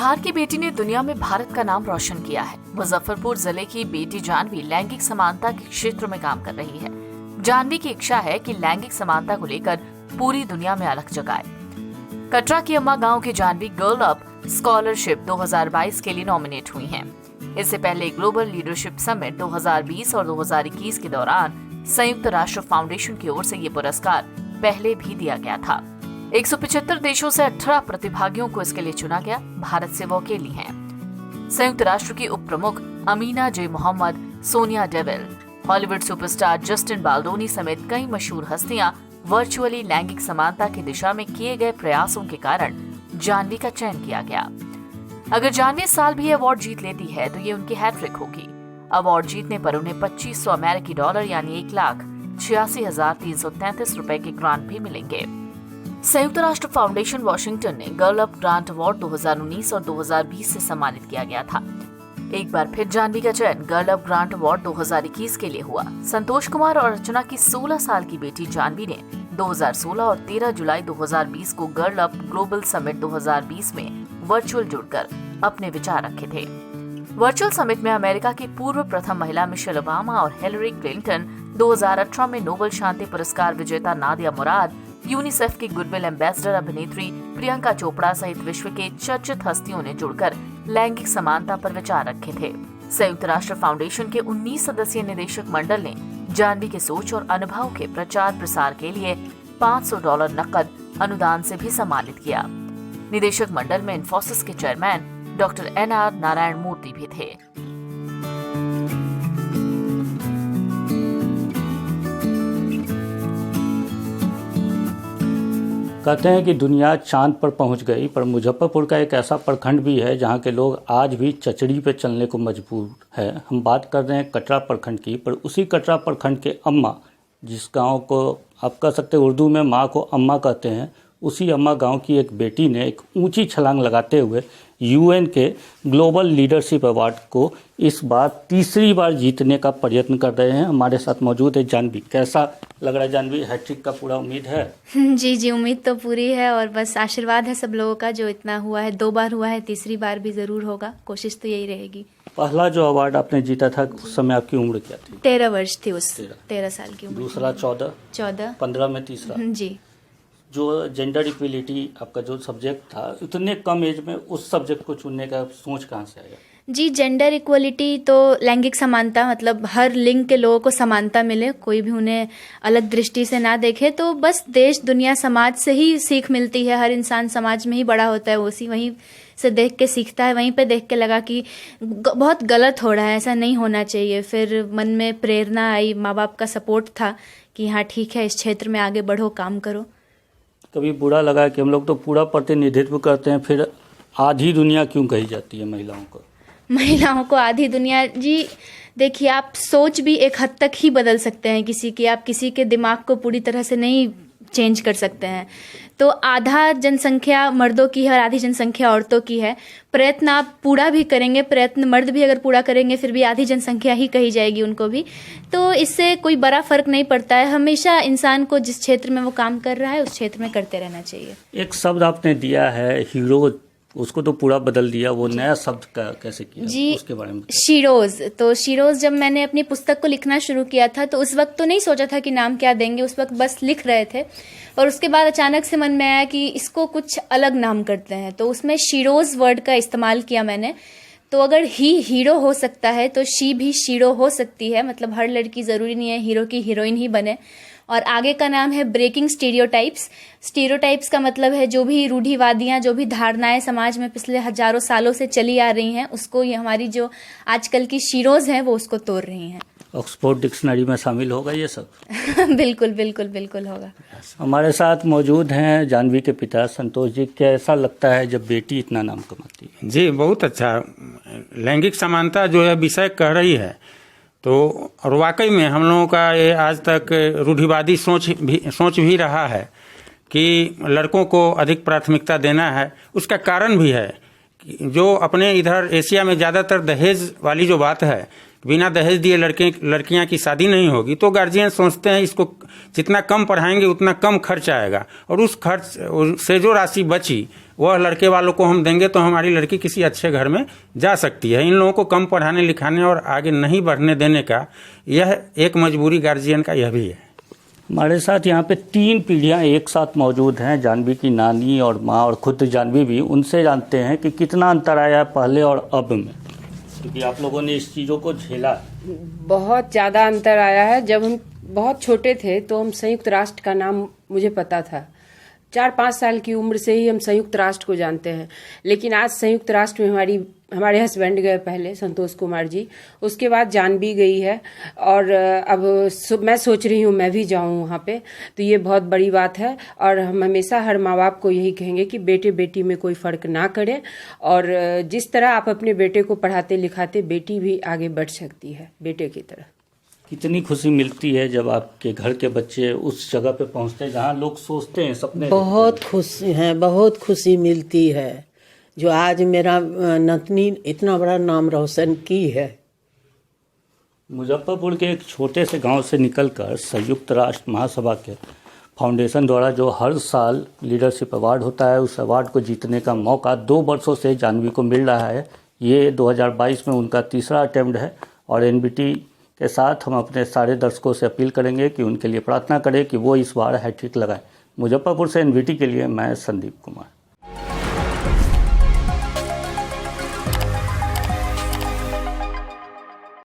बिहार की बेटी ने दुनिया में भारत का नाम रोशन किया है। मुजफ्फरपुर जिले की बेटी जानवी लैंगिक समानता के क्षेत्र में काम कर रही है। जानवी की इच्छा है कि लैंगिक समानता को लेकर पूरी दुनिया में अलख जगाए। कटरा की अम्मा गांव की जानवी गर्ल अप स्कॉलरशिप 2022 के लिए नॉमिनेट हुई हैं। इससे पहले ग्लोबल लीडरशिप समिट 2020 और 2021 के दौरान संयुक्त राष्ट्र फाउंडेशन की ओर से ये पुरस्कार पहले भी दिया गया था। 175 देशों से 18 प्रतिभागियों को इसके लिए चुना गया। भारत से वो अकेली हैं। संयुक्त राष्ट्र की उप प्रमुख Amina J Mohammed, Sonya Deville, Hollywood superstar Justin Baldoni समेत कई मशहूर हस्तियां वर्चुअली लैंगिक समानता की दिशा में किए गए प्रयासों के कारण जानवी का चयन किया गया। अगर जानवी इस साल भी अवार्ड जीत लेती है तो ये उनकी हैट्रिक होगी। अवार्ड जीतने पर उन्हें $2500 अमेरिकी यानी 1,86,333 रुपए के ग्रांट भी मिलेंगे। संयुक्त राष्ट्र फाउंडेशन वाशिंगटन ने गर्ल अप ग्रांट अवार्ड 2019 और 2020 से सम्मानित किया गया था। एक बार फिर जानवी का चयन गर्ल अप ग्रांट अवार्ड 2021 के लिए हुआ। संतोष कुमार और अर्चना की 16 साल की बेटी जानवी ने 2016 और 13 जुलाई 2020 को गर्ल अप ग्लोबल समिट 2020 में वर्चुअल जुड़कर अपने विचार रखे थे। वर्चुअल समिट में अमेरिका की पूर्व प्रथम महिला मिशेल ओबामा और हिलरी क्लिंटन, 2018 में नोबेल शांति पुरस्कार विजेता नादिया मुराद, यूनिसेफ की गुडविल एम्बेसडर अभिनेत्री प्रियंका चोपड़ा सहित विश्व के चर्चित हस्तियों ने जुड़कर लैंगिक समानता पर विचार रखे थे। संयुक्त राष्ट्र फाउंडेशन के 19 सदस्यीय निदेशक मंडल ने जानवी के सोच और अनुभव के प्रचार प्रसार के लिए $500 नकद अनुदान से भी सम्मानित किया। निदेशक मंडल में इन्फोसिस के चेयरमैन डॉक्टर NR नारायण मूर्ति भी थे। कहते हैं कि दुनिया चांद पर पहुंच गई, पर मुजफ्फरपुर का एक ऐसा प्रखंड भी है जहां के लोग आज भी चचड़ी पे चलने को मजबूर है। हम बात कर रहे हैं कटरा प्रखंड की, पर उसी कटरा प्रखंड के अम्मा, जिस गांव को आप कह सकते हैं उर्दू में माँ को अम्मा कहते हैं, उसी अम्मा गांव की एक बेटी ने एक ऊंची छलांग लगाते हुए UN के ग्लोबल लीडरशिप अवार्ड को इस बार तीसरी बार जीतने का प्रयत्न कर रहे हैं। हमारे साथ मौजूद है जानवी। कैसा लग रहा है जानवी? हैट्रिक का पूरा उम्मीद है? जी, उम्मीद तो पूरी है और बस आशीर्वाद है सब लोगों का। जो इतना हुआ है, 2 बार हुआ है, तीसरी बार भी जरूर होगा। कोशिश तो यही रहेगी। पहला जो अवार्ड आपने जीता था उस समय आपकी उम्र क्या थी? 13 वर्ष थी उस 13 साल की उम्र। दूसरा 14, 15 में तीसरा। जी। जो जेंडर इक्वलिटी आपका जो सब्जेक्ट था, उतने कम एज में उस सब्जेक्ट को चुनने का सोच कहाँ से आया? जी, जेंडर इक्वलिटी तो लैंगिक समानता, मतलब हर लिंग के लोगों को समानता मिले, कोई भी उन्हें अलग दृष्टि से ना देखे। तो बस देश, दुनिया, समाज से ही सीख मिलती है। हर इंसान समाज में ही बड़ा होता है, उसी वहीं से देख के सीखता है। वहीं पे देख के लगा कि बहुत गलत हो रहा है, ऐसा नहीं होना चाहिए। फिर मन में प्रेरणा आई, माँ बाप का सपोर्ट था कि हाँ ठीक है, इस क्षेत्र में आगे बढ़ो, काम करो। कभी बुरा लगा कि हम लोग तो पूरा प्रतिनिधित्व करते हैं, फिर आधी दुनिया क्यों कही जाती है महिलाओं को? महिलाओं को आधी दुनिया? जी देखिए, आप सोच भी एक हद तक ही बदल सकते हैं किसी की। आप किसी के दिमाग को पूरी तरह से नहीं चेंज कर सकते हैं। तो आधा जनसंख्या मर्दों की है और आधी जनसंख्या औरतों की है। प्रयत्न आप पूरा भी करेंगे, प्रयत्न मर्द भी अगर पूरा करेंगे, फिर भी आधी जनसंख्या ही कही जाएगी उनको भी। तो इससे कोई बड़ा फर्क नहीं पड़ता है। हमेशा इंसान को जिस क्षेत्र में वो काम कर रहा है उस क्षेत्र में करते रहना चाहिए। एक शब्द आपने दिया है हीरो, उसको तो पूरा बदल दिया, वो नया शब्द का कैसे किया? जी, उसके बारे में। शीरोज। तो शीरोज जब मैंने अपनी पुस्तक को लिखना शुरू किया था तो उस वक्त तो नहीं सोचा था कि नाम क्या देंगे, उस वक्त बस लिख रहे थे। और उसके बाद अचानक से मन में आया कि इसको कुछ अलग नाम करते हैं, तो उसमें शीरोज वर्ड का इस्तेमाल किया मैंने। तो अगर ही हीरो हो सकता है तो शी भी शीरो हो सकती है। मतलब हर लड़की जरूरी नहीं है हीरो की हीरोइन ही बने। और आगे का नाम है ब्रेकिंग स्टीरियोटाइप्स। स्टीरियोटाइप्स का मतलब है जो भी रूढ़िवादियां, जो भी धारणाएं समाज में पिछले हजारों सालों से चली आ रही हैं, उसको ये हमारी जो आजकल की शीरोज हैं वो उसको तोड़ रही हैं। ऑक्सफोर्ड डिक्शनरी में शामिल होगा ये सब? बिल्कुल बिल्कुल बिल्कुल होगा। हमारे साथ मौजूद हैं जानवी के पिता संतोष जी। कैसा लगता है जब बेटी इतना नाम कमाती है? जी बहुत अच्छा। लैंगिक समानता जो है विषय कह रही है, तो और वाकई में हम लोगों का ये आज तक रूढ़िवादी सोच भी रहा है कि लड़कों को अधिक प्राथमिकता देना है। उसका कारण भी है कि जो अपने इधर एशिया में ज़्यादातर दहेज वाली जो बात है, बिना दहेज दिए लड़कियां की शादी नहीं होगी, तो गार्जियन सोचते हैं इसको जितना कम पढ़ाएंगे उतना कम खर्च आएगा, और उस खर्च से जो राशि बची वह लड़के वालों को हम देंगे तो हमारी लड़की किसी अच्छे घर में जा सकती है। इन लोगों को कम पढ़ाने लिखाने और आगे नहीं बढ़ने देने का यह एक मजबूरी गार्जियन का यह भी है। हमारे साथ यहाँ पे 3 पीढ़ियाँ एक साथ मौजूद हैं, जानवी की नानी और माँ और खुद जानवी भी। उनसे जानते हैं कि कितना अंतर आया है पहले और अब में, क्योंकि आप लोगों ने इस चीज़ों को झेला। बहुत ज़्यादा अंतर आया है। जब हम बहुत छोटे थे तो हम संयुक्त राष्ट्र का नाम मुझे पता था। 4-5 साल की उम्र से ही हम संयुक्त राष्ट्र को जानते हैं। लेकिन आज संयुक्त राष्ट्र में हमारे हस्बैंड गए पहले, संतोष कुमार जी, उसके बाद जानवी गई है और अब मैं सोच रही हूँ मैं भी जाऊँ वहाँ पे। तो ये बहुत बड़ी बात है और हम हमेशा हर माँ बाप को यही कहेंगे कि बेटे बेटी में कोई फ़र्क ना करें और जिस तरह आप अपने बेटे को पढ़ाते लिखाते, बेटी भी आगे बढ़ सकती है बेटे की तरह। कितनी खुशी मिलती है जब आपके घर के बच्चे उस जगह पे पहुंचते हैं जहां लोग सोचते हैं, सपने बहुत खुशी है, बहुत खुशी मिलती है जो आज मेरा नतनी इतना बड़ा नाम रोशन की है। मुजफ्फरपुर के एक छोटे से गांव से निकलकर संयुक्त राष्ट्र महासभा के फाउंडेशन द्वारा जो हर साल लीडरशिप अवार्ड होता है, उस अवार्ड को जीतने का मौका 2 वर्षों से जानवी को मिल रहा है। ये 2022 में उनका तीसरा अटेम्प्ट है और एनबीटी के साथ हम अपने सारे दर्शकों से अपील करेंगे कि उनके लिए प्रार्थना करें कि वो इस बार हैट्रिक लगाएं। मुजफ्फरपुर से एनबीटी के लिए मैं संदीप कुमार।